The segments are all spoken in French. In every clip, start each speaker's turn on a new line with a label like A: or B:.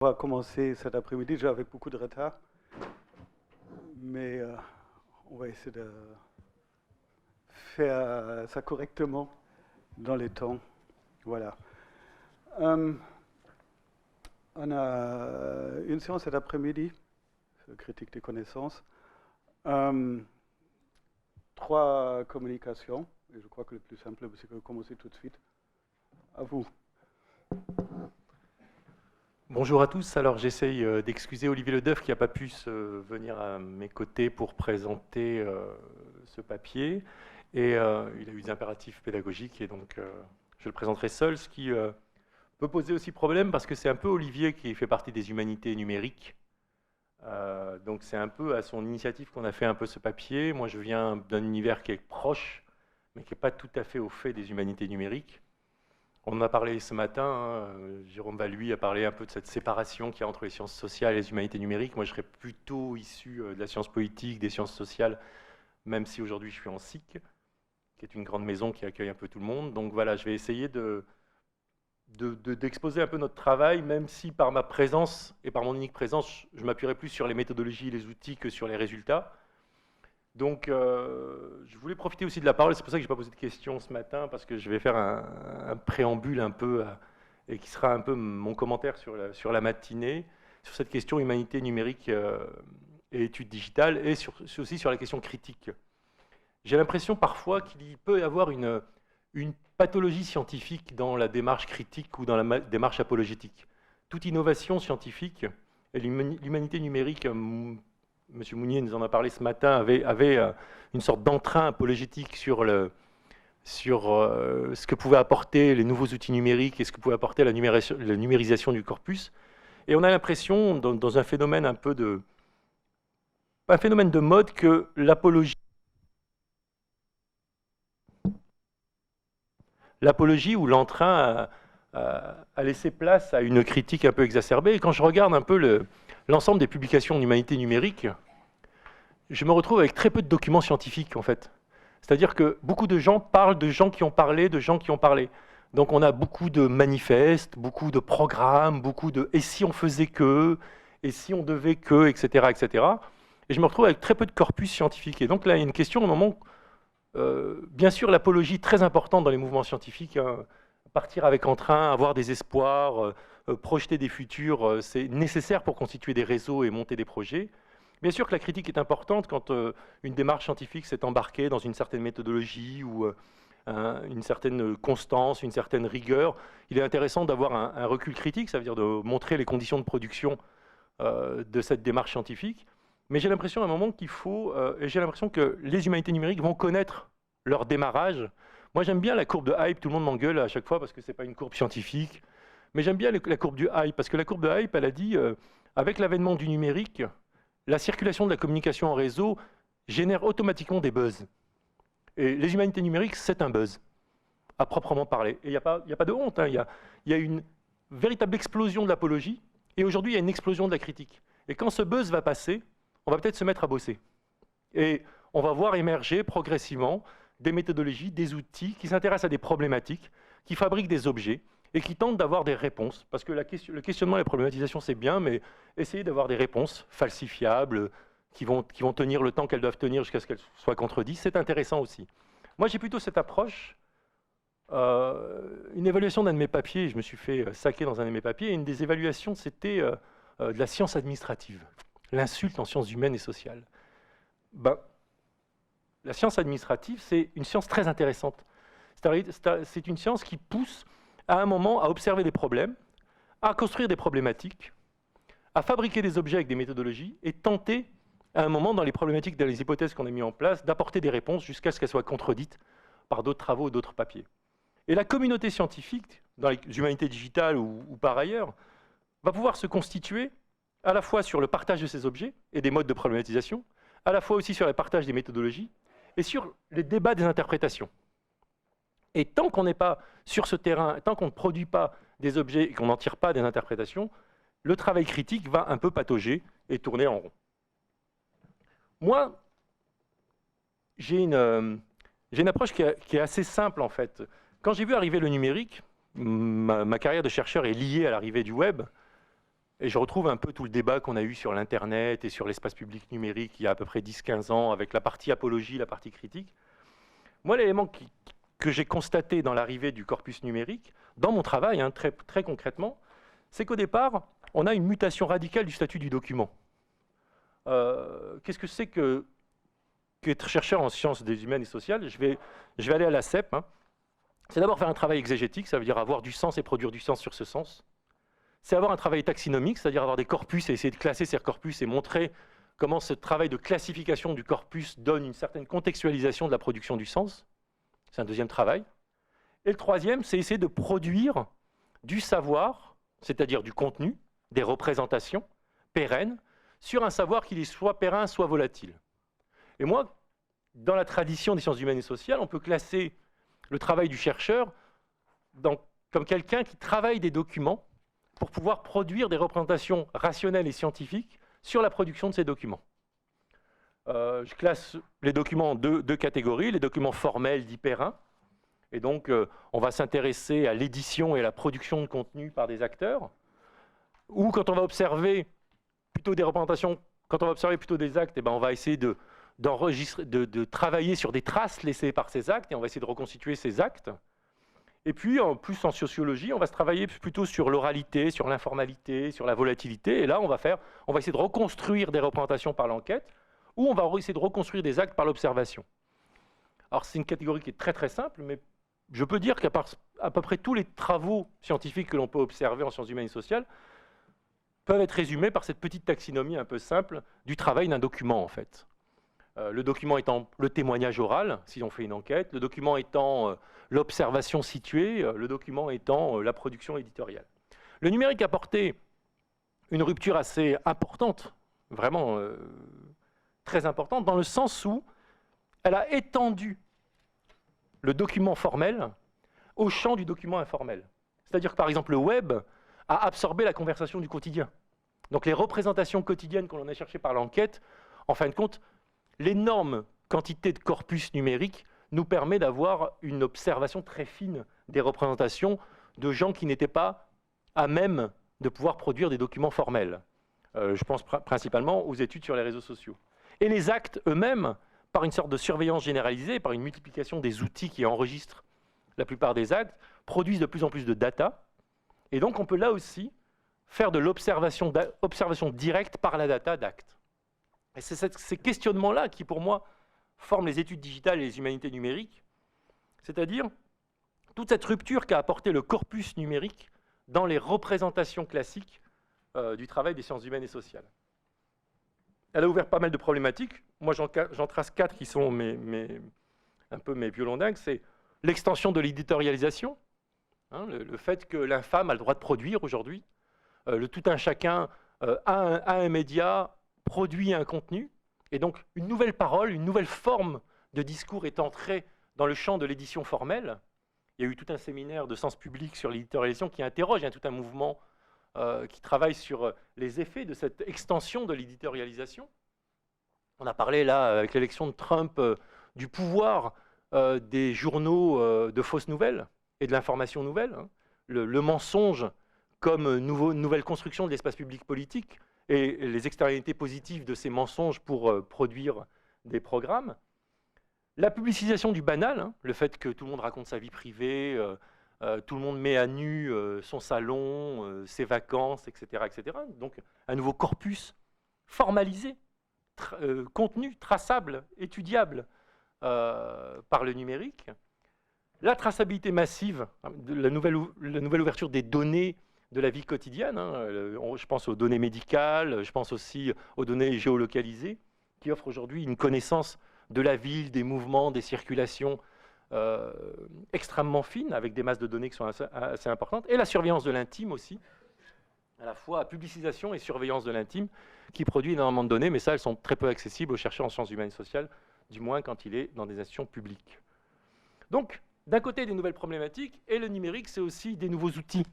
A: On va commencer cet après-midi, déjà avec beaucoup de retard, mais on va essayer de faire ça correctement dans les temps. Voilà. On a une séance cet après-midi, critique des connaissances. 3 communications, et je crois que le plus simple, c'est de commencer tout de suite. À vous.
B: Bonjour à tous, alors j'essaye d'excuser Olivier Ledeuf qui n'a pas pu venir à mes côtés pour présenter ce papier, et il a eu des impératifs pédagogiques et donc je le présenterai seul, ce qui peut poser aussi problème parce que c'est un peu Olivier qui fait partie des humanités numériques, donc c'est un peu à son initiative qu'on a fait un peu ce papier. Moi je viens d'un univers qui est proche mais qui n'est pas tout à fait au fait des humanités numériques. On en a parlé ce matin, hein, Jérôme Valluy a parlé un peu de cette séparation qu'il y a entre les sciences sociales et les humanités numériques. Moi, je serais plutôt issu de la science politique, des sciences sociales, même si aujourd'hui je suis en SIC, qui est une grande maison qui accueille un peu tout le monde. Donc voilà, je vais essayer d'exposer un peu notre travail, même si par ma présence et par mon unique présence, je m'appuierai plus sur les méthodologies, les outils que sur les résultats. Donc, je voulais profiter aussi de la parole, c'est pour ça que je n'ai pas posé de questions ce matin, parce que je vais faire un préambule un peu, et qui sera un peu mon commentaire sur la matinée, sur cette question humanité numérique et études digitales, et aussi sur la question critique. J'ai l'impression parfois qu'il peut y avoir une pathologie scientifique dans la démarche critique ou dans la démarche apologétique. Toute innovation scientifique, et l'humanité numérique, M. Mounier nous en a parlé ce matin, avait une sorte d'entrain apologétique sur ce que pouvaient apporter les nouveaux outils numériques et ce que pouvait apporter la numérisation du corpus. Et on a l'impression, dans un phénomène un peu de... pas un phénomène de mode, que l'apologie ou l'entrain a laissé place à une critique un peu exacerbée. Et quand je regarde un peu l'ensemble des publications en humanité numérique, je me retrouve avec très peu de documents scientifiques, en fait. C'est-à-dire que beaucoup de gens parlent de gens qui ont parlé, de gens qui ont parlé. Donc on a beaucoup de manifestes, beaucoup de programmes, beaucoup de « et si on faisait que », « et si on devait que », etc., etc. Et je me retrouve avec très peu de corpus scientifique. Et donc là, il y a une question, au moment où, bien sûr, l'apologie très importante dans les mouvements scientifiques, hein, partir avec entrain, avoir des espoirs, projeter des futurs, c'est nécessaire pour constituer des réseaux et monter des projets. Bien sûr que la critique est importante quand une démarche scientifique s'est embarquée dans une certaine méthodologie ou une certaine constance, une certaine rigueur. Il est intéressant d'avoir un recul critique, ça veut dire de montrer les conditions de production de cette démarche scientifique. Mais j'ai l'impression à un moment qu'il faut, et j'ai l'impression que les humanités numériques vont connaître leur démarrage. Moi j'aime bien la courbe de hype, tout le monde m'engueule à chaque fois parce que ce n'est pas une courbe scientifique. Mais j'aime bien la courbe du hype, parce que la courbe de hype, elle a dit, avec l'avènement du numérique, la circulation de la communication en réseau génère automatiquement des buzz. Et les humanités numériques, c'est un buzz, à proprement parler. Et il n'y a pas de honte, hein. Il y a une véritable explosion de l'apologie, et aujourd'hui, il y a une explosion de la critique. Et quand ce buzz va passer, on va peut-être se mettre à bosser. Et on va voir émerger progressivement des méthodologies, des outils qui s'intéressent à des problématiques, qui fabriquent des objets, et qui tentent d'avoir des réponses. Parce que le questionnement et la problématisation, c'est bien, mais essayer d'avoir des réponses falsifiables, qui vont tenir le temps qu'elles doivent tenir jusqu'à ce qu'elles soient contredites, c'est intéressant aussi. Moi, j'ai plutôt cette approche. Une évaluation d'un de mes papiers, je me suis fait saquer dans un de mes papiers, et une des évaluations, c'était de la science administrative, l'insulte en sciences humaines et sociales. Ben, la science administrative, c'est une science très intéressante. C'est une science qui pousse à un moment à observer des problèmes, à construire des problématiques, à fabriquer des objets avec des méthodologies et tenter, à un moment, dans les problématiques, dans les hypothèses qu'on a mises en place, d'apporter des réponses jusqu'à ce qu'elles soient contredites par d'autres travaux ou d'autres papiers. Et la communauté scientifique, dans les humanités digitales ou par ailleurs, va pouvoir se constituer à la fois sur le partage de ces objets et des modes de problématisation, à la fois aussi sur le partage des méthodologies et sur les débats des interprétations. Et tant qu'on n'est pas sur ce terrain, tant qu'on ne produit pas des objets et qu'on n'en tire pas des interprétations, le travail critique va un peu patauger et tourner en rond. Moi, j'ai une approche qui est assez simple, en fait. Quand j'ai vu arriver le numérique, ma carrière de chercheur est liée à l'arrivée du web, Et je retrouve un peu tout le débat qu'on a eu sur l'Internet et sur l'espace public numérique il y a à peu près 10-15 ans, avec la partie apologie, la partie critique. Moi, l'élément que j'ai constaté dans l'arrivée du corpus numérique, dans mon travail, hein, très concrètement, c'est qu'au départ, on a une mutation radicale du statut du document. Qu'est-ce que c'est qu'être chercheur en sciences des humaines et sociales? Je vais aller à la CEP. Hein. C'est d'abord faire un travail exégétique, ça veut dire avoir du sens et produire du sens sur ce sens. C'est avoir un travail taxinomique, c'est-à-dire avoir des corpus et essayer de classer ces corpus et montrer comment ce travail de classification du corpus donne une certaine contextualisation de la production du sens. C'est un deuxième travail. Et le troisième, c'est essayer de produire du savoir, c'est-à-dire du contenu, des représentations pérennes, sur un savoir qui est soit périn, soit volatile. Et moi, dans la tradition des sciences humaines et sociales, on peut classer le travail du chercheur comme quelqu'un qui travaille des documents pour pouvoir produire des représentations rationnelles et scientifiques sur la production de ces documents. Je classe les documents en deux catégories, les documents formels dits périns, et donc on va s'intéresser à l'édition et à la production de contenu par des acteurs, ou quand on va observer plutôt des représentations, quand on va observer plutôt des actes, eh ben on va essayer de travailler sur des traces laissées par ces actes, et on va essayer de reconstituer ces actes. Et puis, en plus en sociologie, on va se travailler plutôt sur l'oralité, sur l'informalité, sur la volatilité, et là, on va essayer de reconstruire des représentations par l'enquête, ou on va essayer de reconstruire des actes par l'observation. Alors, c'est une catégorie qui est très très simple, mais je peux dire qu'à peu près tous les travaux scientifiques que l'on peut observer en sciences humaines et sociales peuvent être résumés par cette petite taxinomie un peu simple du travail d'un document, en fait. Le document étant le témoignage oral, si on fait une enquête, le document étant l'observation située, le document étant la production éditoriale. Le numérique a apporté une rupture assez importante, vraiment très importante, dans le sens où elle a étendu le document formel au champ du document informel. C'est-à-dire que, par exemple, le web a absorbé la conversation du quotidien. Donc les représentations quotidiennes qu'on a cherchées par l'enquête, en fin de compte, l'énorme quantité de corpus numérique nous permet d'avoir une observation très fine des représentations de gens qui n'étaient pas à même de pouvoir produire des documents formels. Je pense principalement aux études sur les réseaux sociaux. Et les actes eux-mêmes, par une sorte de surveillance généralisée, par une multiplication des outils qui enregistrent la plupart des actes, produisent de plus en plus de data. Et donc on peut là aussi faire de l'observation directe par la data d'actes. Et c'est ces questionnements-là qui, pour moi, forment les études digitales et les humanités numériques, c'est-à-dire toute cette rupture qu'a apporté le corpus numérique dans les représentations classiques du travail des sciences humaines et sociales. Elle a ouvert pas mal de problématiques. Moi, j'en trace 4 qui sont un peu mes violons dingues. C'est l'extension de l'éditorialisation, hein, le fait que l'infâme a le droit de produire aujourd'hui, le tout un chacun a un média, produit un contenu, et donc une nouvelle parole, une nouvelle forme de discours est entrée dans le champ de l'édition formelle. Il y a eu tout un séminaire de sens public sur l'éditorialisation qui interroge, il y a tout un mouvement qui travaille sur les effets de cette extension de l'éditorialisation. On a parlé là, avec l'élection de Trump, du pouvoir des journaux de fausses nouvelles et de l'information nouvelle, hein. Le mensonge comme nouvelle construction de l'espace public politique, et les externalités positives de ces mensonges pour produire des programmes. La publicisation du banal, hein, le fait que tout le monde raconte sa vie privée, tout le monde met à nu son salon, ses vacances, etc., etc. Donc un nouveau corpus formalisé, contenu, traçable, étudiable par le numérique. La traçabilité massive, la nouvelle ouverture des données de la vie quotidienne, hein. Je pense aux données médicales, je pense aussi aux données géolocalisées, qui offrent aujourd'hui une connaissance de la ville, des mouvements, des circulations extrêmement fine, avec des masses de données qui sont assez importantes, et la surveillance de l'intime aussi, à la fois publicisation et surveillance de l'intime, qui produit énormément de données, mais ça, elles sont très peu accessibles aux chercheurs en sciences humaines et sociales, du moins quand il est dans des institutions publiques. Donc, d'un côté, des nouvelles problématiques, et le numérique, c'est aussi des nouveaux outils.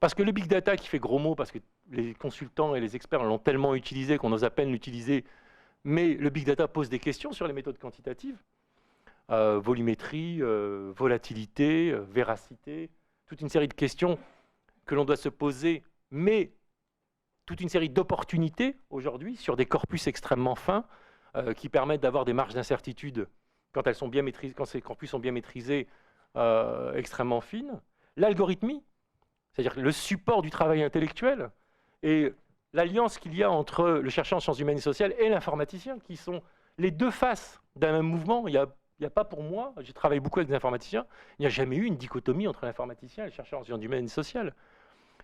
B: Parce que le big data qui fait gros mots, parce que les consultants et les experts l'ont tellement utilisé qu'on ose à peine l'utiliser, mais le big data pose des questions sur les méthodes quantitatives, volumétrie, volatilité, véracité, toute une série de questions que l'on doit se poser, mais toute une série d'opportunités aujourd'hui sur des corpus extrêmement fins qui permettent d'avoir des marges d'incertitude quand elles sont bien maîtrisées, quand ces corpus sont bien maîtrisés, extrêmement fines. L'algorithmie, c'est-à-dire le support du travail intellectuel et l'alliance qu'il y a entre le chercheur en sciences humaines et sociales et l'informaticien, qui sont les deux faces d'un même mouvement. Il n'y a pas pour moi, j'ai travaillé beaucoup avec des informaticiens, il n'y a jamais eu une dichotomie entre l'informaticien et le chercheur en sciences humaines et sociales.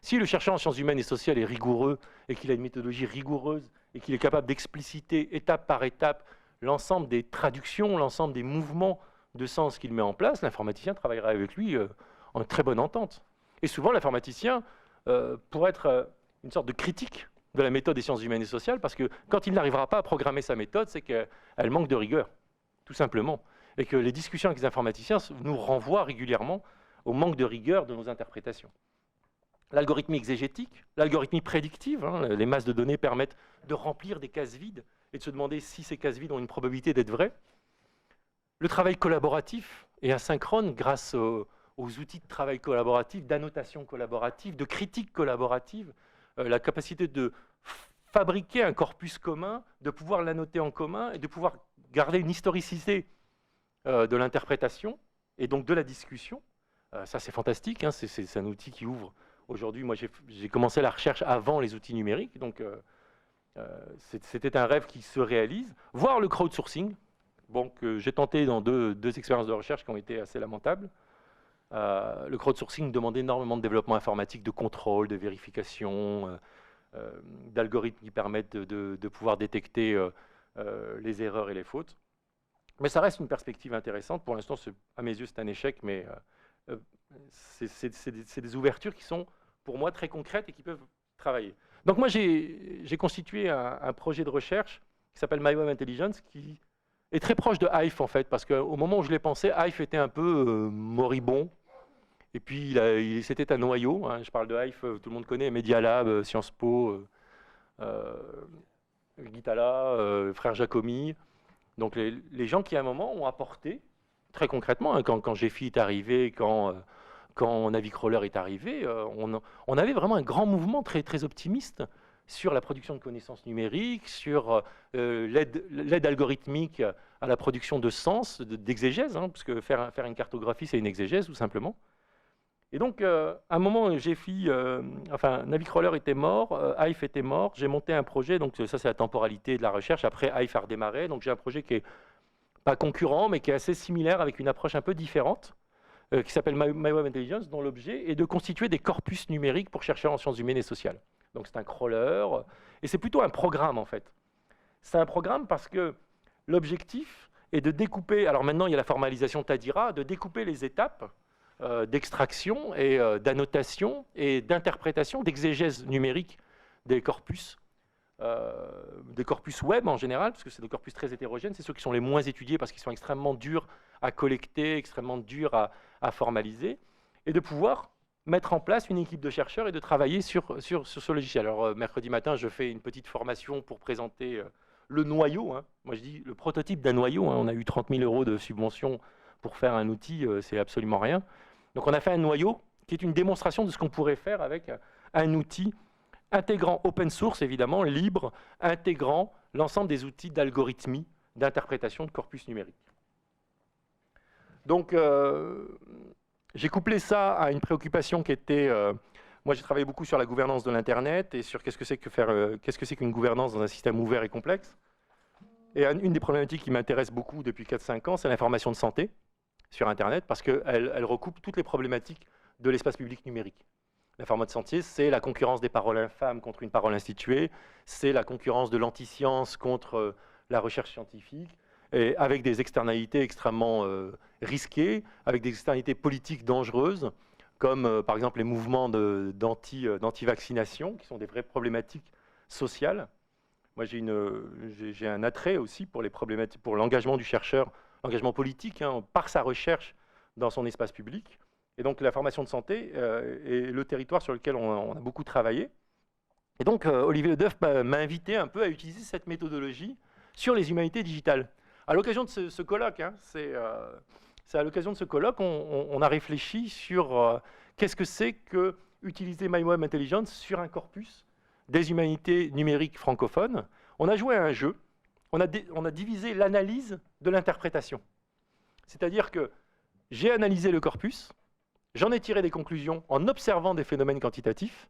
B: Si le chercheur en sciences humaines et sociales est rigoureux et qu'il a une méthodologie rigoureuse et qu'il est capable d'expliciter étape par étape l'ensemble des traductions, l'ensemble des mouvements de sens qu'il met en place, l'informaticien travaillera avec lui en très bonne entente. Et souvent, l'informaticien pourrait être une sorte de critique de la méthode des sciences humaines et sociales, parce que quand il n'arrivera pas à programmer sa méthode, c'est qu'elle manque de rigueur, tout simplement. Et que les discussions avec les informaticiens nous renvoient régulièrement au manque de rigueur de nos interprétations. L'algorithmie exégétique, l'algorithmie prédictive, les masses de données permettent de remplir des cases vides et de se demander si ces cases vides ont une probabilité d'être vraies. Le travail collaboratif et asynchrone grâce aux outils de travail collaboratif, d'annotation collaborative, de critique collaborative, la capacité de fabriquer un corpus commun, de pouvoir l'annoter en commun et de pouvoir garder une historicité de l'interprétation et donc de la discussion. Ça, c'est fantastique, c'est un outil qui ouvre. Aujourd'hui, moi, j'ai commencé la recherche avant les outils numériques, donc c'était un rêve qui se réalise. Voir le crowdsourcing, que j'ai tenté dans deux expériences de recherche qui ont été assez lamentables. Le crowdsourcing demande énormément de développement informatique, de contrôle, de vérification, d'algorithmes qui permettent de pouvoir détecter les erreurs et les fautes. Mais ça reste une perspective intéressante. Pour l'instant, à mes yeux, c'est un échec, mais c'est des ouvertures qui sont, pour moi, très concrètes et qui peuvent travailler. Donc moi, j'ai constitué un projet de recherche qui s'appelle MyWeb Intelligence, qui est très proche de Hive, en fait, parce qu'au moment où je l'ai pensé, Hive était un peu moribond. Et puis, c'était un noyau. Je parle de Hive, tout le monde connaît, Media Lab, Sciences Po, Gitala, Frère Jacomi. Donc, les gens qui, à un moment, ont apporté, très concrètement, quand GFI est arrivé, quand Navicrawler est arrivé, on avait vraiment un grand mouvement très, très optimiste sur la production de connaissances numériques, sur l'aide algorithmique à la production de sens, d'exégèse, parce que faire une cartographie, c'est une exégèse, tout simplement. Et donc, à un moment, Navicrawler était mort, Hive était mort, j'ai monté un projet, donc ça c'est la temporalité de la recherche, après Hive a redémarré, donc j'ai un projet qui est pas concurrent, mais qui est assez similaire, avec une approche un peu différente, qui s'appelle MyWeb Intelligence, dont l'objet est de constituer des corpus numériques pour chercheurs en sciences humaines et sociales. Donc c'est un crawler, et c'est plutôt un programme en fait. C'est un programme parce que l'objectif est de découper, alors maintenant il y a la formalisation TADIRA, de découper les étapes d'extraction et d'annotation et d'interprétation, d'exégèse numérique des corpus web en général, parce que c'est des corpus très hétérogènes, c'est ceux qui sont les moins étudiés parce qu'ils sont extrêmement durs à collecter, extrêmement durs à formaliser, et de pouvoir mettre en place une équipe de chercheurs et de travailler sur ce logiciel. Alors mercredi matin, je fais une petite formation pour présenter le noyau. Moi je dis le prototype d'un noyau. On a eu 30 000 € de subvention pour faire un outil, c'est absolument rien. Donc on a fait un noyau qui est une démonstration de ce qu'on pourrait faire avec un outil intégrant open source, évidemment, libre, intégrant l'ensemble des outils d'algorithmie, d'interprétation de corpus numérique. Donc, j'ai couplé ça à une préoccupation qui était... moi, j'ai travaillé beaucoup sur la gouvernance de l'Internet et sur qu'est-ce que c'est qu'une gouvernance dans un système ouvert et complexe. Et une des problématiques qui m'intéresse beaucoup depuis 4-5 ans, c'est l'information de santé sur Internet, parce qu'elle recoupe toutes les problématiques de l'espace public numérique. L'information de santé, c'est la concurrence des paroles infâmes contre une parole instituée, c'est la concurrence de l'anti-science contre la recherche scientifique, et avec des externalités extrêmement risquées, avec des externalités politiques dangereuses, comme par exemple les mouvements d'anti-vaccination, qui sont des vraies problématiques sociales. Moi, j'ai un attrait aussi pour l'engagement du chercheur, l'engagement politique, par sa recherche dans son espace public. Et donc, la formation de santé est le territoire sur lequel on a beaucoup travaillé. Et donc, Olivier Ledeuf m'a invité un peu à utiliser cette méthodologie sur les humanités digitales. À l'occasion de ce colloque, c'est à l'occasion de ce colloque, on a réfléchi sur qu'est-ce que c'est que utiliser MyWeb Intelligence sur un corpus des humanités numériques francophones, on a joué à un jeu, on a divisé l'analyse de l'interprétation. C'est-à-dire que j'ai analysé le corpus, j'en ai tiré des conclusions en observant des phénomènes quantitatifs,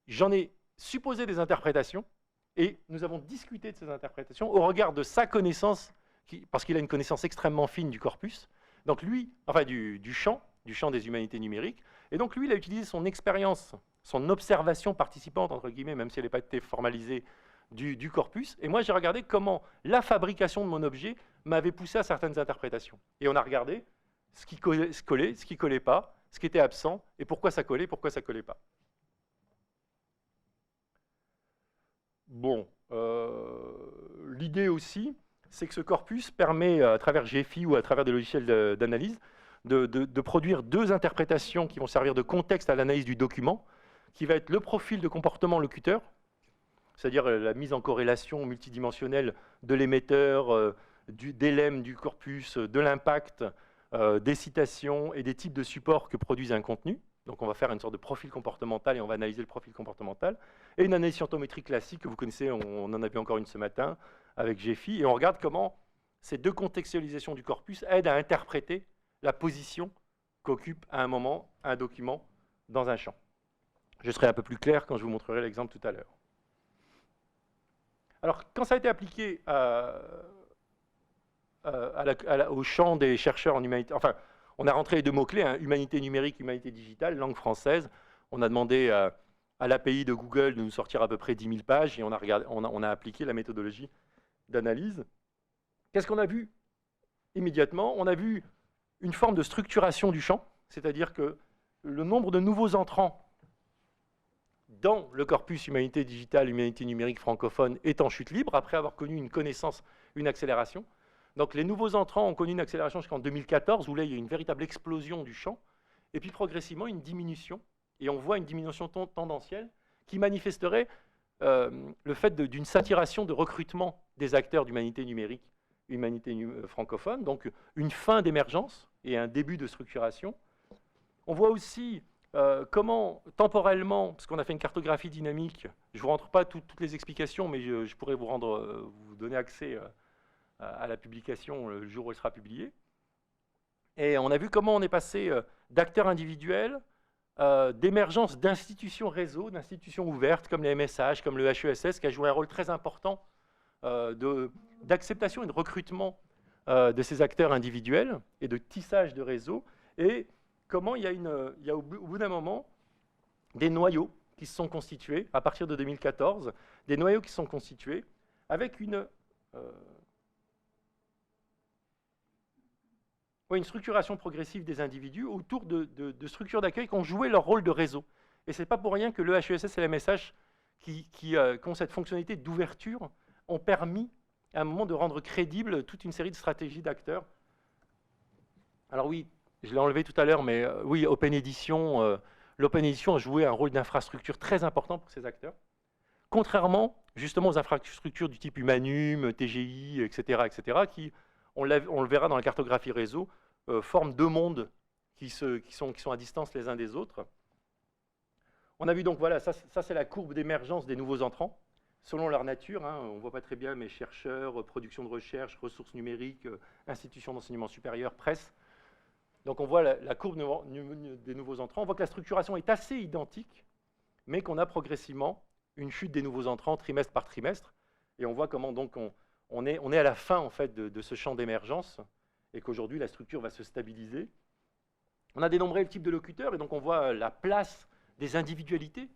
B: j'en ai supposé des interprétations, et nous avons discuté de ces interprétations au regard de sa connaissance, parce qu'il a une connaissance extrêmement fine du corpus, donc lui, enfin du champ des humanités numériques, et donc lui, il a utilisé son expérience, son observation participante, entre guillemets, même si elle n'a pas été formalisée, du corpus, et moi j'ai regardé comment la fabrication de mon objet m'avait poussé à certaines interprétations. Et on a regardé ce qui collait, ce qui collait pas, ce qui était absent, et pourquoi ça collait, pourquoi ça collait pas. Bon, l'idée aussi, c'est que ce corpus permet, à travers GFI ou à travers des logiciels d'analyse, de produire deux interprétations qui vont servir de contexte à l'analyse du document, qui va être le profil de comportement locuteur, c'est-à-dire la mise en corrélation multidimensionnelle de l'émetteur, des lemmes du corpus, de l'impact, des citations et des types de supports que produise un contenu. Donc on va faire une sorte de profil comportemental et on va analyser le profil comportemental. Et une analyse scientométrique classique que vous connaissez, on en a vu encore une ce matin avec GFI, et on regarde comment ces deux contextualisations du corpus aident à interpréter la position qu'occupe à un moment un document dans un champ. Je serai un peu plus clair quand je vous montrerai l'exemple tout à l'heure. Alors, quand ça a été appliqué au champ des chercheurs en humanité, enfin, on a rentré les deux mots-clés, hein, humanité numérique, humanité digitale, langue française. On a demandé à l'API de Google de nous sortir à peu près 10 000 pages et on a appliqué la méthodologie d'analyse. Qu'est-ce qu'on a vu immédiatement? On a vu une forme de structuration du champ, c'est-à-dire que le nombre de nouveaux entrants dans le corpus humanité digitale, humanité numérique francophone est en chute libre, après avoir connu une connaissance, une accélération. Donc les nouveaux entrants ont connu une accélération jusqu'en 2014, où là il y a une véritable explosion du champ, et puis progressivement une diminution, et on voit une diminution tendancielle qui manifesterait le fait d'une saturation de recrutement des acteurs d'humanité numérique, humanité francophone, donc une fin d'émergence et un début de structuration. On voit aussi comment, temporellement, parce qu'on a fait une cartographie dynamique, je ne vous rentre pas toutes les explications, mais je pourrais vous donner accès à la publication le jour où elle sera publiée. Et on a vu comment on est passé d'acteurs individuels, d'émergence d'institutions réseaux, d'institutions ouvertes, comme les MSH, comme le HESS, qui a joué un rôle très important d'acceptation et de recrutement de ces acteurs individuels et de tissage de réseaux, et comment il y a au bout d'un moment des noyaux qui se sont constitués, à partir de 2014, des noyaux qui se sont constitués avec une structuration progressive des individus autour de structures d'accueil qui ont joué leur rôle de réseau. Et ce n'est pas pour rien que le HESS et le MSH, qui ont cette fonctionnalité d'ouverture, ont permis à un moment de rendre crédible toute une série de stratégies d'acteurs. Alors oui, je l'ai enlevé tout à l'heure, mais oui, Open Edition, l'Open Edition a joué un rôle d'infrastructure très important pour ces acteurs, contrairement justement aux infrastructures du type Humanum, TGI, etc., qui, on le verra dans la cartographie réseau, forment deux mondes qui sont à distance les uns des autres. On a vu donc, voilà, ça c'est la courbe d'émergence des nouveaux entrants, selon leur nature, hein, on ne voit pas très bien, mais chercheurs, production de recherche, ressources numériques, institutions d'enseignement supérieur, presse. Donc on voit la courbe des nouveaux entrants. On voit que la structuration est assez identique, mais qu'on a progressivement une chute des nouveaux entrants trimestre par trimestre. Et on voit comment donc on est à la fin en fait, de ce champ d'émergence, et qu'aujourd'hui la structure va se stabiliser. On a dénombré le type de locuteur, et donc on voit la place des individualités,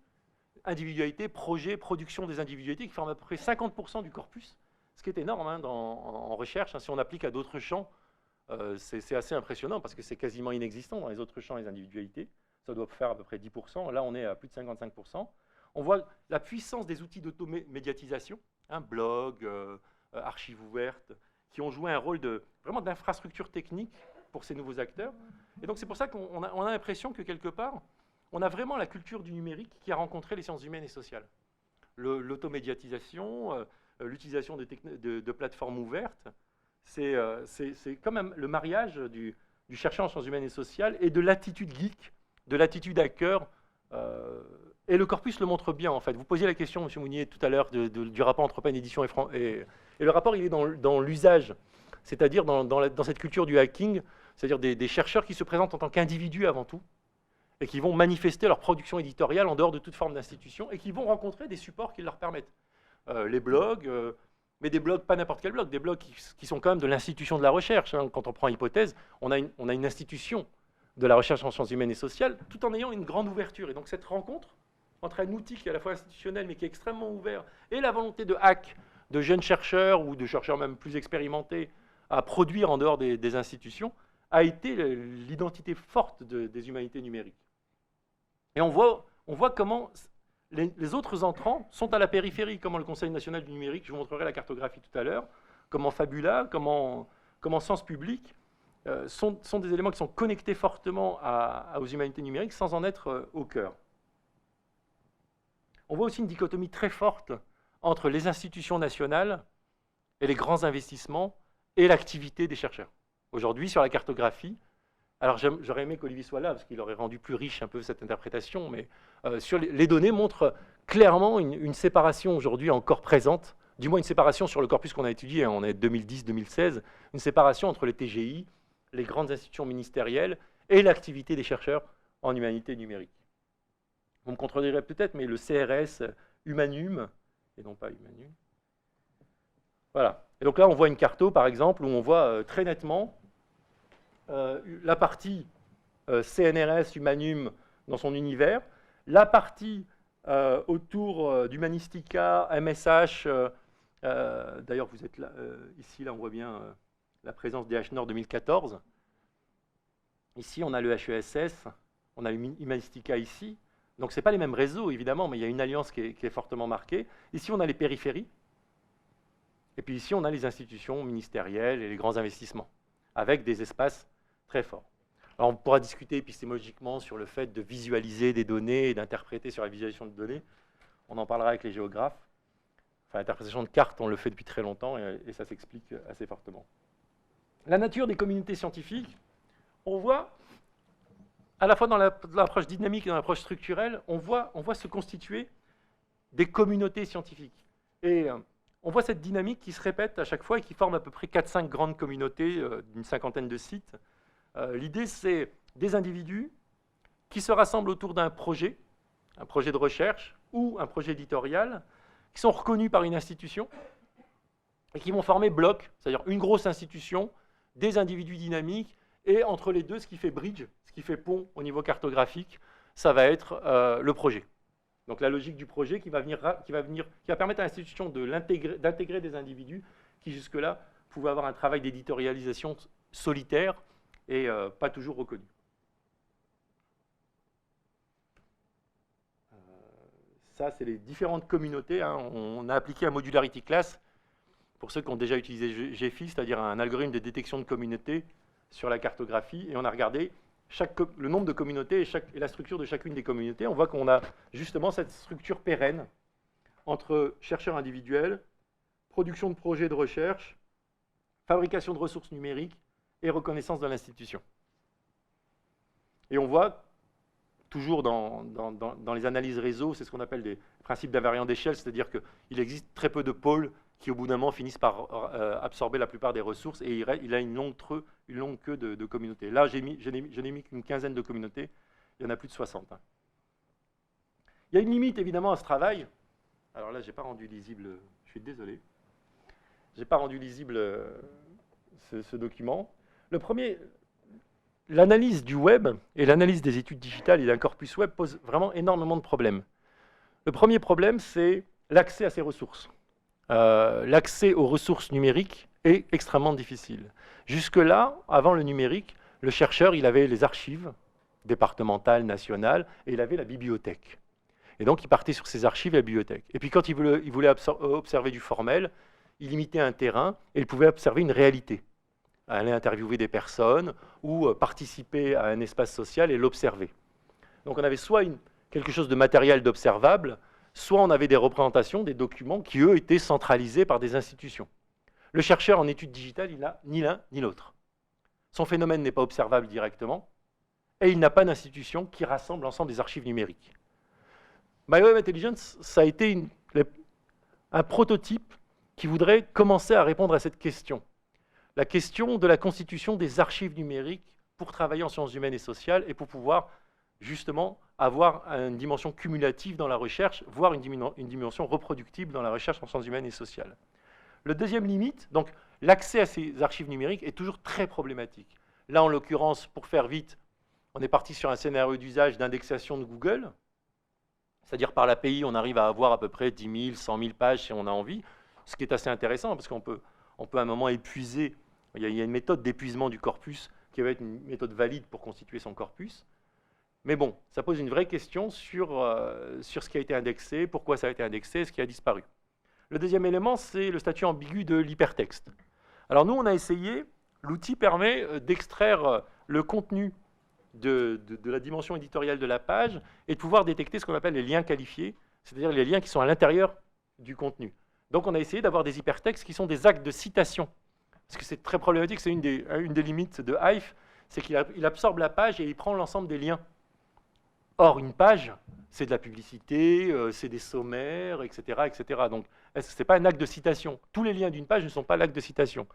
B: projet, production des individualités, qui forment à peu près 50% du corpus, ce qui est énorme hein, en recherche. Hein, si on applique à d'autres champs, c'est assez impressionnant, parce que c'est quasiment inexistant dans les autres champs, les individualités. Ça doit faire à peu près 10%. Là, on est à plus de 55%. On voit la puissance des outils d'automédiatisation, hein, blog, archives ouvertes, qui ont joué un rôle vraiment d'infrastructure technique pour ces nouveaux acteurs. Et donc, c'est pour ça qu'on a l'impression que, quelque part, on a vraiment la culture du numérique qui a rencontré les sciences humaines et sociales. L'automédiatisation, l'utilisation de plateformes ouvertes, c'est quand même le mariage du chercheur en sciences humaines et sociales et de l'attitude geek, de l'attitude hacker Et le corpus le montre bien, en fait. Vous posiez la question, M. Mounier, tout à l'heure, du rapport entre Open Edition et le rapport, il est dans l'usage, c'est-à-dire dans cette culture du hacking, c'est-à-dire des chercheurs qui se présentent en tant qu'individus avant tout, et qui vont manifester leur production éditoriale en dehors de toute forme d'institution, et qui vont rencontrer des supports qui leur permettent. Les blogs, mais des blogs, pas n'importe quel blog, des blogs qui sont quand même de l'institution de la recherche. Hein. Quand on prend Hypothèse, on a une institution de la recherche en sciences humaines et sociales, tout en ayant une grande ouverture. Et donc cette rencontre entre un outil qui est à la fois institutionnel, mais qui est extrêmement ouvert, et la volonté de hack de jeunes chercheurs, ou de chercheurs même plus expérimentés, à produire en dehors des institutions, a été l'identité forte des humanités numériques. Et on voit comment les autres entrants sont à la périphérie, comment le Conseil national du numérique, je vous montrerai la cartographie tout à l'heure, comment Fabula, comment Sens Public, sont des éléments qui sont connectés fortement aux humanités numériques sans en être au cœur. On voit aussi une dichotomie très forte entre les institutions nationales et les grands investissements et l'activité des chercheurs. Aujourd'hui, sur la cartographie, alors j'aurais aimé qu'Olivier soit là, parce qu'il aurait rendu plus riche un peu cette interprétation, mais sur les données montrent clairement une séparation aujourd'hui encore présente, du moins une séparation sur le corpus qu'on a étudié, hein, on est 2010-2016, une séparation entre les TGI, les grandes institutions ministérielles, et l'activité des chercheurs en humanité numérique. Vous me contredirez peut-être, mais le CRS Humanum, et non pas Humanum. Voilà. Et donc là, on voit une carto, par exemple, où on voit très nettement la partie CNRS Humanum dans son univers, la partie autour d'Humanistica, MSH, d'ailleurs vous êtes là, ici, là on voit bien la présence des H-Nord 2014. Ici, on a le HESS, on a Humanistica ici. Donc, ce n'est pas les mêmes réseaux, évidemment, mais il y a une alliance qui est fortement marquée. Ici, on a les périphéries. Et puis ici, on a les institutions ministérielles et les grands investissements, avec des espaces très forts. Alors, on pourra discuter épistémologiquement sur le fait de visualiser des données et d'interpréter sur la visualisation de données. On en parlera avec les géographes. Enfin, l'interprétation de cartes, on le fait depuis très longtemps et ça s'explique assez fortement. La nature des communautés scientifiques, on voit, à la fois dans l'approche dynamique et dans l'approche structurelle, on voit se constituer des communautés scientifiques. Et on voit cette dynamique qui se répète à chaque fois et qui forme à peu près 4-5 grandes communautés d'une cinquantaine de sites. L'idée, c'est des individus qui se rassemblent autour d'un projet de recherche ou un projet éditorial, qui sont reconnus par une institution et qui vont former bloc, c'est-à-dire une grosse institution, des individus dynamiques, et entre les deux, ce qui fait bridge, ce qui fait pont au niveau cartographique, ça va être le projet. Donc la logique du projet qui va permettre à l'institution d'intégrer des individus qui jusque-là pouvaient avoir un travail d'éditorialisation solitaire et pas toujours reconnu. Ça, c'est les différentes communautés. Hein. On a appliqué un modularity class pour ceux qui ont déjà utilisé GEFI, c'est-à-dire un algorithme de détection de communautés sur la cartographie, et on a regardé le nombre de communautés et la structure de chacune des communautés. On voit qu'on a justement cette structure pérenne entre chercheurs individuels, production de projets de recherche, fabrication de ressources numériques et reconnaissance de l'institution. Et on voit, toujours dans les analyses réseau, c'est ce qu'on appelle des principes d'invariant d'échelle, c'est-à-dire qu'il existe très peu de pôles qui, au bout d'un moment, finissent par absorber la plupart des ressources, et il a une longue queue de communautés. Là, je n'ai mis qu'une quinzaine de communautés, il y en a plus de 60. Hein. Il y a une limite, évidemment, à ce travail. Alors là, je n'ai pas rendu lisible, je suis désolé, je n'ai pas rendu lisible ce document. Le premier, l'analyse du web et l'analyse des études digitales et d'un corpus web pose vraiment énormément de problèmes. Le premier problème, c'est l'accès à ces ressources. L'accès aux ressources numériques est extrêmement difficile. Jusque-là, avant le numérique, le chercheur, il avait les archives départementales, nationales, et il avait la bibliothèque. Et donc, il partait sur ses archives et la bibliothèque. Et puis, quand il voulait observer du formel, il imitait un terrain et il pouvait observer une réalité. Aller interviewer des personnes ou participer à un espace social et l'observer. Donc, on avait soit quelque chose de matériel d'observable, soit on avait des représentations, des documents qui, eux, étaient centralisés par des institutions. Le chercheur en études digitales, il n'a ni l'un ni l'autre. Son phénomène n'est pas observable directement, et il n'a pas d'institution qui rassemble l'ensemble des archives numériques. MyWeb Intelligence, ça a été un prototype qui voudrait commencer à répondre à cette question. La question de la constitution des archives numériques pour travailler en sciences humaines et sociales et pour pouvoir justement avoir une dimension cumulative dans la recherche, voire une dimension reproductible dans la recherche en sciences humaines et sociales. Le deuxième limite, donc l'accès à ces archives numériques est toujours très problématique. Là, en l'occurrence, pour faire vite, on est parti sur un scénario d'usage d'indexation de Google, c'est-à-dire par l'API, on arrive à avoir à peu près 10 000, 100 000 pages si on a envie, ce qui est assez intéressant parce qu'on peut à un moment épuiser, il y a une méthode d'épuisement du corpus qui va être une méthode valide pour constituer son corpus. Mais bon, ça pose une vraie question sur ce qui a été indexé, pourquoi ça a été indexé, ce qui a disparu. Le deuxième élément, c'est le statut ambigu de l'hypertexte. Alors nous, on a essayé, l'outil permet d'extraire le contenu de la dimension éditoriale de la page et de pouvoir détecter ce qu'on appelle les liens qualifiés, c'est-à-dire les liens qui sont à l'intérieur du contenu. Donc on a essayé d'avoir des hypertextes qui sont des actes de citation. Parce que c'est très problématique, c'est une des limites de Hive, c'est qu'il absorbe la page et il prend l'ensemble des liens. Or, une page, c'est de la publicité, c'est des sommaires, etc. etc. Donc, ce n'est pas un acte de citation. Tous les liens d'une page ne sont pas l'acte de citation.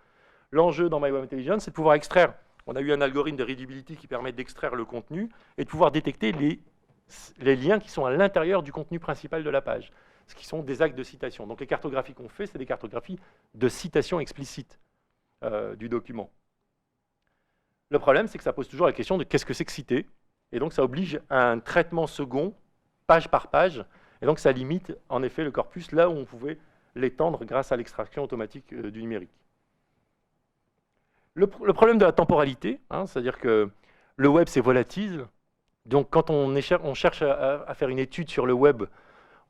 B: L'enjeu dans MyWeb Intelligence, c'est de pouvoir extraire. On a eu un algorithme de readability qui permet d'extraire le contenu et de pouvoir détecter les liens qui sont à l'intérieur du contenu principal de la page, ce qui sont des actes de citation. Donc, les cartographies qu'on fait, c'est des cartographies de citation explicite du document. Le problème, c'est que ça pose toujours la question de qu'est-ce que c'est que citer. Et donc, ça oblige à un traitement second, page par page. Et donc, ça limite, en effet, le corpus là où on pouvait l'étendre grâce à l'extraction automatique du numérique. Le problème de la temporalité, c'est-à-dire que le web, c'est volatile. Donc, quand on cherche à faire une étude sur le web,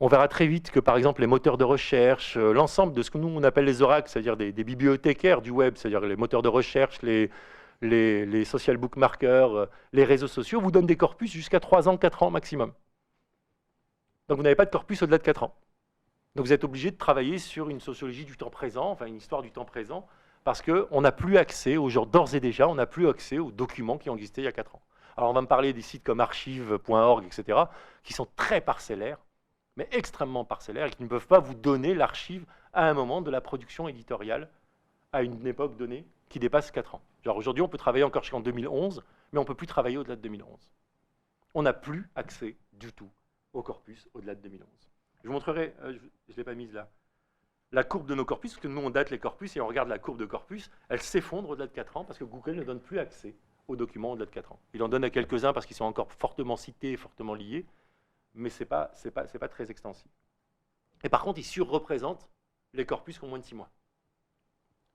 B: on verra très vite que, par exemple, les moteurs de recherche, l'ensemble de ce que nous, on appelle les oracles, c'est-à-dire des bibliothécaires du web, c'est-à-dire les moteurs de recherche, les social bookmarkers, les réseaux sociaux, vous donnent des corpus jusqu'à 3 ans, 4 ans maximum. Donc vous n'avez pas de corpus au-delà de 4 ans. Donc vous êtes obligé de travailler sur une sociologie du temps présent, enfin une histoire du temps présent, parce qu'on n'a plus accès, d'ores et déjà, on n'a plus accès aux documents qui ont existé il y a 4 ans. Alors on va me parler des sites comme archive.org, etc., qui sont très parcellaires, mais extrêmement parcellaires, et qui ne peuvent pas vous donner l'archive à un moment de la production éditoriale, à une époque donnée, qui dépasse 4 ans. Genre aujourd'hui, on peut travailler encore jusqu'en 2011, mais on ne peut plus travailler au-delà de 2011. On n'a plus accès du tout au corpus au-delà de 2011. Je vous montrerai, je ne l'ai pas mise là, la courbe de nos corpus, parce que nous, on date les corpus, et on regarde la courbe de corpus, elle s'effondre au-delà de 4 ans, parce que Google ne donne plus accès aux documents au-delà de 4 ans. Il en donne à quelques-uns parce qu'ils sont encore fortement cités et fortement liés, mais ce n'est pas très extensif. Et par contre, il surreprésente les corpus qui ont moins de 6 mois.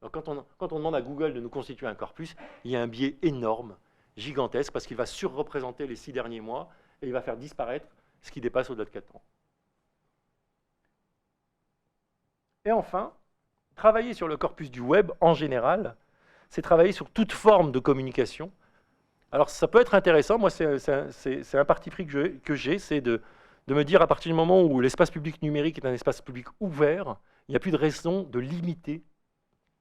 B: Donc quand on demande à Google de nous constituer un corpus, il y a un biais énorme, gigantesque, parce qu'il va surreprésenter les 6 derniers mois et il va faire disparaître ce qui dépasse au-delà de 4 ans. Et enfin, travailler sur le corpus du web en général, c'est travailler sur toute forme de communication. Alors ça peut être intéressant, moi c'est un parti pris que j'ai, c'est de me dire à partir du moment où l'espace public numérique est un espace public ouvert, il n'y a plus de raison de limiter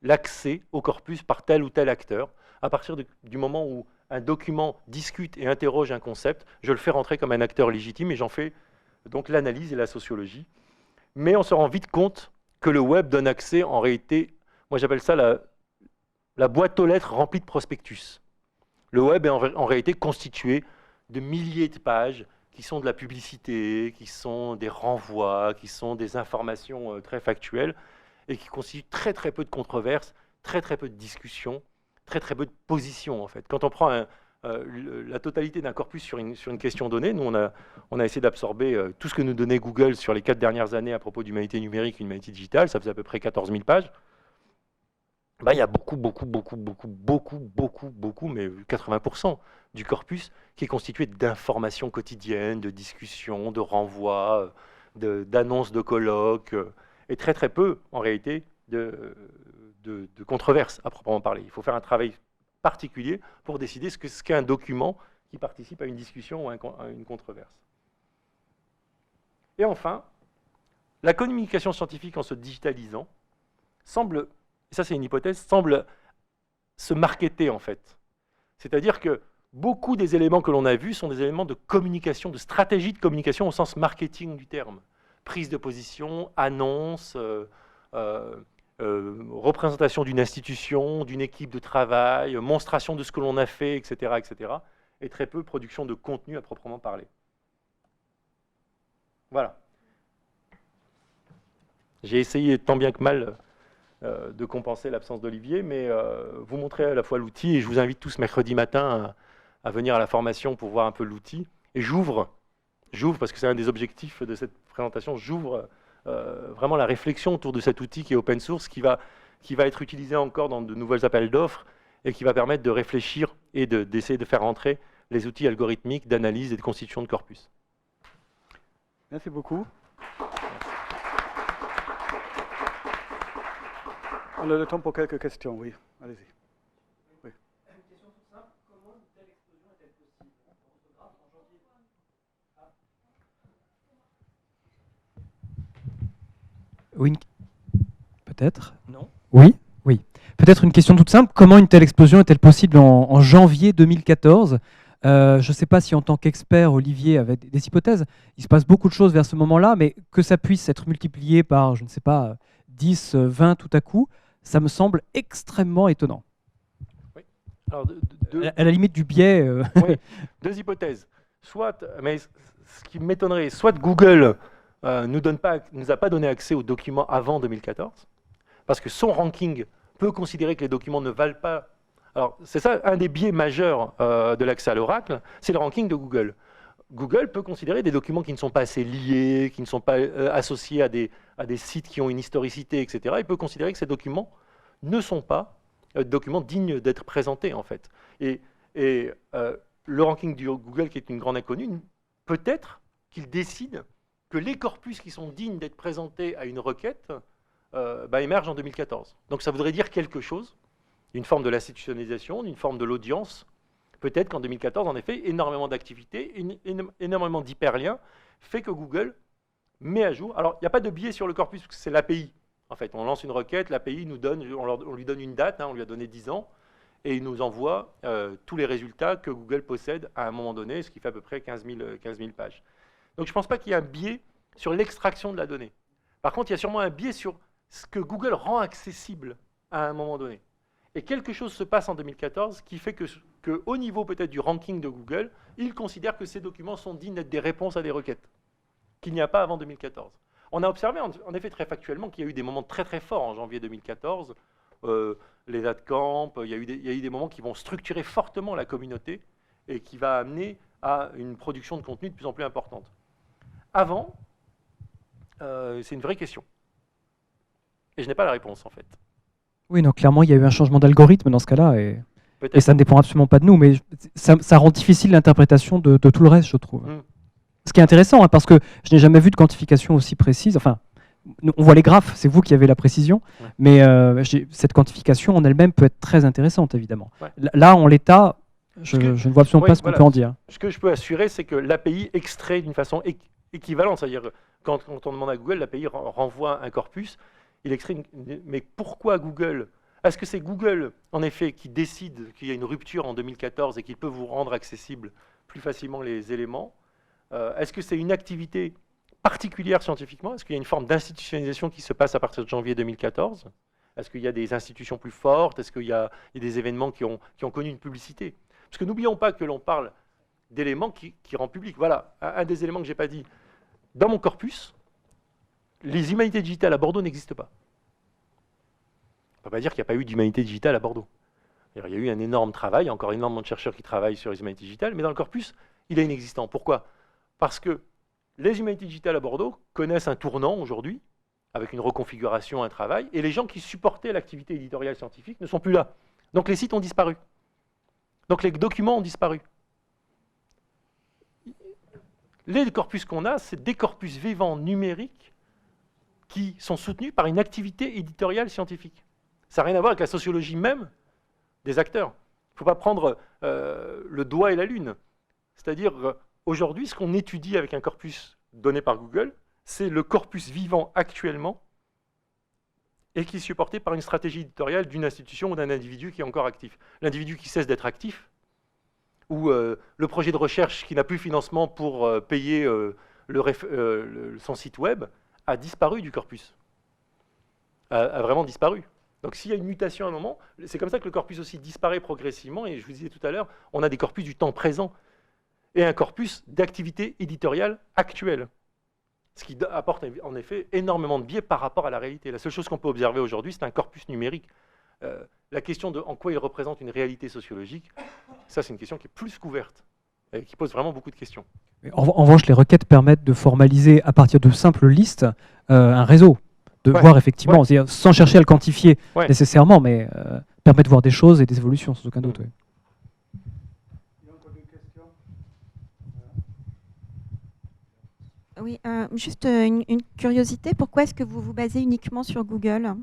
B: l'accès au corpus par tel ou tel acteur. À partir du moment où un document discute et interroge un concept, je le fais rentrer comme un acteur légitime et j'en fais donc l'analyse et la sociologie. Mais on se rend vite compte que le web donne accès, en réalité, moi j'appelle ça la boîte aux lettres remplie de prospectus. Le web est en réalité constitué de milliers de pages qui sont de la publicité, qui sont des renvois, qui sont des informations très factuelles, et qui constitue très très peu de controverses, très très peu de discussions, très très peu de positions en fait. Quand on prend la totalité d'un corpus sur une question donnée, nous on a essayé d'absorber tout ce que nous donnait Google sur les 4 dernières années à propos d'humanité numérique et d'humanité digitale, ça faisait à peu près 14 000 pages. Ben, il y a beaucoup, mais 80% du corpus qui est constitué d'informations quotidiennes, de discussions, de renvois, d'annonces de colloques, et très très peu, en réalité, de controverses à proprement parler. Il faut faire un travail particulier pour décider ce qu'est un document qui participe à une discussion ou à une controverse. Et enfin, la communication scientifique en se digitalisant semble, et ça c'est une hypothèse, semble se marketer en fait. C'est-à-dire que beaucoup des éléments que l'on a vus sont des éléments de communication, de stratégie de communication au sens marketing du terme. Prise de position, annonce, représentation d'une institution, d'une équipe de travail, monstration de ce que l'on a fait, etc., etc. Et très peu production de contenu à proprement parler. Voilà. J'ai essayé tant bien que mal de compenser l'absence d'Olivier, mais vous montrer à la fois l'outil, et je vous invite tous mercredi matin à venir à la formation pour voir un peu l'outil. Et j'ouvre, parce que c'est un des objectifs de cette présentation, j'ouvre vraiment la réflexion autour de cet outil qui est open source, qui va être utilisé encore dans de nouveaux appels d'offres, et qui va permettre de réfléchir et d'essayer de faire rentrer les outils algorithmiques d'analyse et de constitution de corpus.
A: Merci beaucoup. On a le temps pour quelques questions, oui. Allez-y. Oui.
C: Une question toute simple, comment une telle explosion est-elle possible? Orthographe en janvier.
D: Oui, peut-être.
C: Non.
D: Oui, oui. Peut-être une question toute simple. Comment une telle explosion est-elle possible en janvier 2014 ? Je ne sais pas si en tant qu'expert, Olivier avait des hypothèses. Il se passe beaucoup de choses vers ce moment-là, mais que ça puisse être multiplié par, je ne sais pas, 10, 20 tout à coup, ça me semble extrêmement étonnant.
B: Oui. Alors,
D: à la limite du biais.
B: Oui, deux hypothèses. Soit, mais ce qui m'étonnerait, soit Google nous a pas donné accès aux documents avant 2014, parce que son ranking peut considérer que les documents ne valent pas. Alors, c'est ça un des biais majeurs de l'accès à l'oracle, c'est le ranking de Google. Google peut considérer des documents qui ne sont pas assez liés, qui ne sont pas associés à des sites qui ont une historicité, etc. Il peut considérer que ces documents ne sont pas documents dignes d'être présentés, en fait. Et le ranking du Google, qui est une grande inconnue, peut-être qu'il décide que les corpus qui sont dignes d'être présentés à une requête émergent en 2014. Donc ça voudrait dire quelque chose, une forme de l'institutionnalisation, une forme de l'audience. Peut-être qu'en 2014, en effet, énormément d'activités, énormément d'hyperliens, fait que Google met à jour. Alors, il n'y a pas de biais sur le corpus, parce que c'est l'API. En fait, on lance une requête, l'API nous donne, on lui donne une date, on lui a donné 10 ans, et il nous envoie tous les résultats que Google possède à un moment donné, ce qui fait à peu près 15 000 pages. Donc, je ne pense pas qu'il y ait un biais sur l'extraction de la donnée. Par contre, il y a sûrement un biais sur ce que Google rend accessible à un moment donné. Et quelque chose se passe en 2014 qui fait qu'au niveau peut-être du ranking de Google, il considère que ces documents sont dignes d'être des réponses à des requêtes, qu'il n'y a pas avant 2014. On a observé en effet très factuellement qu'il y a eu des moments très très forts en janvier 2014, les AdCamp, il y a eu des moments qui vont structurer fortement la communauté et qui va amener à une production de contenu de plus en plus importante. Avant, c'est une vraie question. Et je n'ai pas la réponse en fait.
D: Oui, donc clairement, il y a eu un changement d'algorithme dans ce cas-là, et ça ne dépend absolument pas de nous, mais ça rend difficile l'interprétation de tout le reste, je trouve. Ce qui est intéressant, parce que je n'ai jamais vu de quantification aussi précise. Enfin, on voit les graphes, c'est vous qui avez la précision, mais cette quantification en elle-même peut être très intéressante, évidemment. Ouais. Là, en l'état, je ne vois absolument pas ce qu'on peut en dire.
B: Ce que je peux assurer, c'est que l'API extrait d'une façon équivalente, c'est-à-dire quand on demande à Google, l'API renvoie un corpus. Il extrait mais pourquoi Google? Est-ce que c'est Google, en effet, qui décide qu'il y a une rupture en 2014 et qu'il peut vous rendre accessible plus facilement les éléments? Est-ce que c'est une activité particulière scientifiquement? Est-ce qu'il y a une forme d'institutionnalisation qui se passe à partir de janvier 2014? Est-ce qu'il y a des institutions plus fortes? Est-ce qu'il y a des événements qui ont connu une publicité? Parce que n'oublions pas que l'on parle d'éléments qui rendent public. Voilà, un des éléments que je n'ai pas dit. Dans mon corpus, les humanités digitales à Bordeaux n'existent pas. On ne peut pas dire qu'il n'y a pas eu d'humanité digitale à Bordeaux. Il y a eu un énorme travail, encore énormément de chercheurs qui travaillent sur les humanités digitales, mais dans le corpus, il est inexistant. Pourquoi? Parce que les humanités digitales à Bordeaux connaissent un tournant aujourd'hui, avec une reconfiguration, un travail, et les gens qui supportaient l'activité éditoriale scientifique ne sont plus là. Donc les sites ont disparu. Donc les documents ont disparu. Les corpus qu'on a, c'est des corpus vivants numériques qui sont soutenus par une activité éditoriale scientifique. Ça n'a rien à voir avec la sociologie même des acteurs. Il ne faut pas prendre le doigt et la lune. C'est-à-dire, aujourd'hui, ce qu'on étudie avec un corpus donné par Google, c'est le corpus vivant actuellement et qui est supporté par une stratégie éditoriale d'une institution ou d'un individu qui est encore actif. L'individu qui cesse d'être actif, ou le projet de recherche qui n'a plus le financement pour payer son site web a disparu du corpus, a vraiment disparu. Donc s'il y a une mutation à un moment, c'est comme ça que le corpus aussi disparaît progressivement, et je vous disais tout à l'heure, on a des corpus du temps présent, et un corpus d'activité éditoriale actuelle. Ce qui apporte en effet énormément de biais par rapport à la réalité. La seule chose qu'on peut observer aujourd'hui, c'est un corpus numérique. La question de en quoi il représente une réalité sociologique, ça c'est une question qui est plus couverte, et qui pose vraiment beaucoup de questions.
D: En revanche, les requêtes permettent de formaliser à partir de simples listes un réseau, de voir effectivement, sans chercher à le quantifier nécessairement, mais permet de voir des choses et des évolutions, sans aucun doute. Oui.
E: Oui, juste une curiosité, pourquoi est-ce que vous vous basez uniquement sur Google ?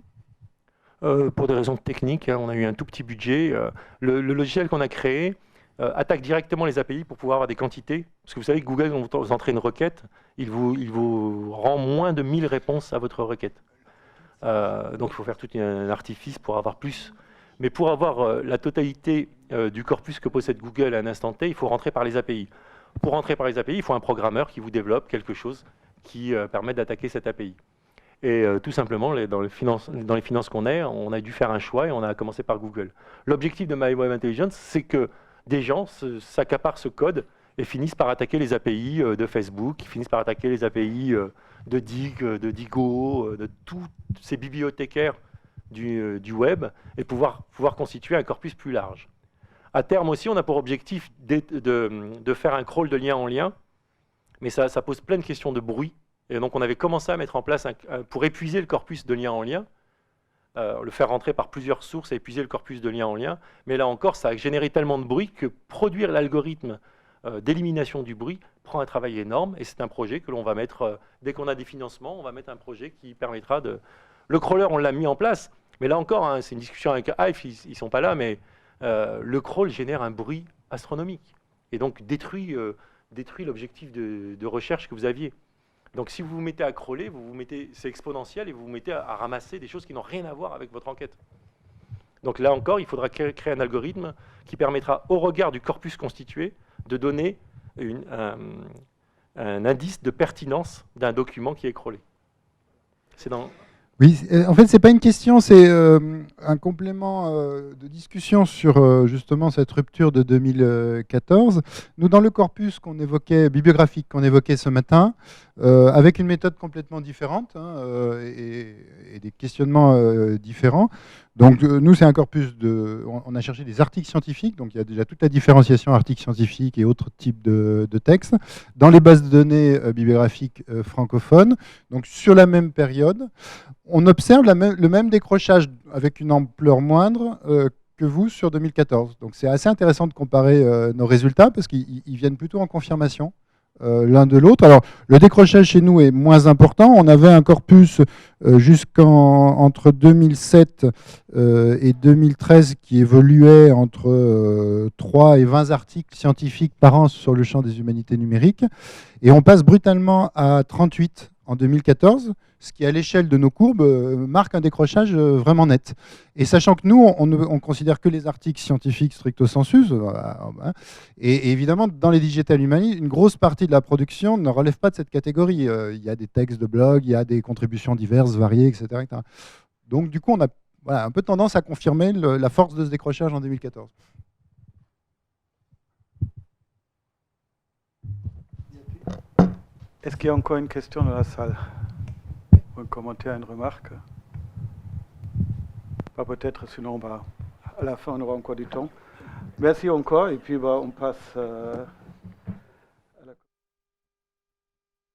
B: Pour des raisons techniques, hein, on a eu un tout petit budget. Le logiciel qu'on a créé attaque directement les API pour pouvoir avoir des quantités. Parce que vous savez que Google, quand vous entrez une requête, il vous rend moins de 1000 réponses à votre requête. Donc il faut faire tout un artifice pour avoir plus. Mais pour avoir la totalité du corpus que possède Google à un instant T, il faut rentrer par les API. Pour rentrer par les API, il faut un programmeur qui vous développe quelque chose qui permet d'attaquer cette API. Et tout simplement, dans les finances qu'on a, on a dû faire un choix et on a commencé par Google. L'objectif de My Web Intelligence, c'est que des gens s'accaparent ce code et finissent par attaquer les API de Facebook, qui finissent par attaquer les API de Dig, de Digo, de tous ces bibliothécaires du web, et pouvoir constituer un corpus plus large. À terme aussi, on a pour objectif de faire un crawl de lien en lien, mais ça pose plein de questions de bruit. Et donc on avait commencé à mettre en place, pour épuiser le corpus de lien en lien, le faire rentrer par plusieurs sources et épuiser le corpus de lien en lien. Mais là encore, ça a généré tellement de bruit que produire l'algorithme d'élimination du bruit prend un travail énorme. Et c'est un projet que l'on va mettre, dès qu'on a des financements, on va mettre un projet qui permettra de... Le crawler, on l'a mis en place, mais là encore, hein, c'est une discussion avec Hive, ils ne sont pas là, mais le crawl génère un bruit astronomique et donc détruit l'objectif de recherche que vous aviez. Donc si vous vous mettez à crawler, c'est exponentiel et vous vous mettez à ramasser des choses qui n'ont rien à voir avec votre enquête. Donc là encore, il faudra créer un algorithme qui permettra, au regard du corpus constitué, de donner un indice de pertinence d'un document qui est crawlé. C'est dans...
F: Oui, en fait, c'est pas une question, c'est un complément de discussion sur justement cette rupture de 2014. Nous, dans le corpus bibliographique qu'on évoquait ce matin, avec une méthode complètement différente et des questionnements différents. Donc, nous, c'est un corpus on a cherché des articles scientifiques, donc il y a déjà toute la différenciation articles scientifiques et autres types de textes, dans les bases de données bibliographiques francophones, donc sur la même période. On observe le même décrochage avec une ampleur moindre que vous sur 2014. Donc c'est assez intéressant de comparer nos résultats parce qu'ils viennent plutôt en confirmation l'un de l'autre. Alors le décrochage chez nous est moins important. On avait un corpus jusqu'entre 2007 et 2013 qui évoluait entre 3 et 20 articles scientifiques par an sur le champ des humanités numériques. Et on passe brutalement à 38 en 2014, ce qui, à l'échelle de nos courbes, marque un décrochage vraiment net. Et sachant que nous, on considère que les articles scientifiques stricto sensu, et évidemment, dans les digital humanities, une grosse partie de la production ne relève pas de cette catégorie. Il y a des textes de blog, il y a des contributions diverses, variées, etc. etc. Donc, du coup, on a un peu tendance à confirmer la force de ce décrochage en 2014.
A: Est-ce qu'il y a encore une question dans la salle? Un commentaire, une remarque? Pas peut-être, sinon à la fin on aura encore du temps. Merci encore et puis on passe